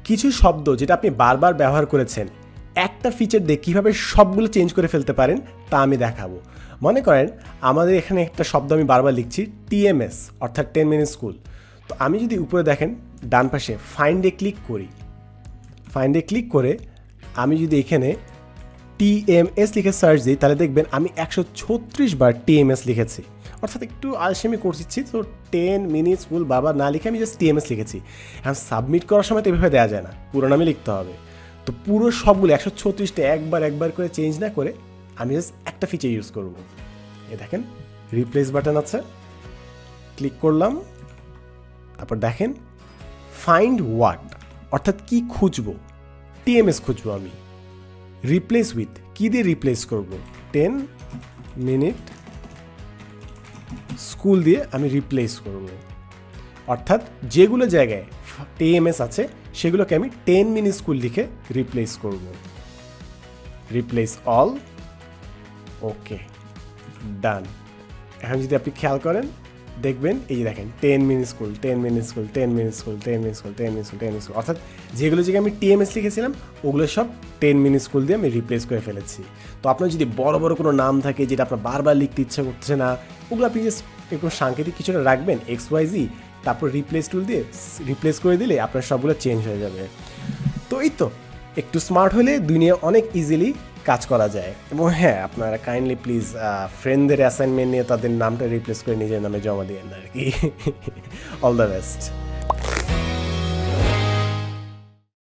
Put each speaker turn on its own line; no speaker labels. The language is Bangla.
কিছু শব্দ যেটা আপনি বারবার ব্যবহার করেছেন একটা ফিচার দিয়ে কীভাবে সবগুলো চেঞ্জ করে ফেলতে পারেন তা আমি দেখাবো। মনে করেন আমাদের এখানে একটা শব্দ আমি বারবার লিখছি টিএমএস, অর্থাৎ 10 মিনিট স্কুল। তো আমি যদি উপরে দেখেন ডান পাশে ফাইন্ডে ক্লিক করি, ফাইন্ডে ক্লিক করে আমি যদি এখানে টিএমএস লিখে সার্চ দিই তাহলে দেখবেন আমি 136 বার টিএমএস লিখেছি। অর্থাৎ একটু আলসেমি করছি, তো 10 মিনিট স্কুল বাবা না লিখে আমি জাস্ট টিএমএস লিখেছি। এখন সাবমিট করার সময় তো এভাবে দেওয়া যায় না, পুরো নামে লিখতে হবে। তো পুরো সবগুলো 136টা একবার করে চেঞ্জ না করে আমি জাস্ট একটা ফিচার ইউজ করব। এ দেখেন রিপ্লেস বাটন আছে, ক্লিক করলাম, তারপর দেখেন ফাইন্ড ওয়ার্ড, অর্থাৎ কি খুঁজবো, টিএমএস খুঁজবো আমি। রিপ্লেস উইথ, কী দিয়ে রিপ্লেস করব, 10 মিনিট স্কুল দিয়ে আমি রিপ্লেস করব। অর্থাৎ যেগুলো জায়গায় টিএমএস আছে সেগুলোকে আমি 10 মিনিট স্কুল লিখে রিপ্লেস করব। রিপ্লেস অল, ওকে, ডান। এখন যদি আপনি খেয়াল করেন দেখবেন এই যে দেখেন 10 minute school, 10 minute school, 10 minute school, 10 minute school, 10 minute school, 10 minute school, অর্থাৎ যেগুলো জায়গায় আমি টিএমএস লিখেছিলাম ওগুলো সব 10 মিনিট স্কুল দিয়ে আমি রিপ্লেস করে ফেলেছি। তো আপনার যদি বড় বড় কোনো নাম থাকে যেটা আপনার বারবার লিখতে ইচ্ছা করছে না, ওগুলো আপনি জাস্ট একটু সাংকেতিক কিছুটা রাখবেন XYZ, তারপর রিপ্লেস টুল দিয়ে রিপ্লেস করে দিলে আপনার সবগুলো চেঞ্জ হয়ে যাবে। তো এই তো, একটু স্মার্ট হলে দুনিয়া অনেক ইজিলি কাজ করা যায়। এবং হ্যাঁ, আপনারা কাইন্ডলি প্লিজ ফ্রেন্ডদের অ্যাসাইনমেন্ট নিয়ে তাদের নামটা রিপ্লেস করে নিজের নামে জমা দিয়েন আর কি। All the best.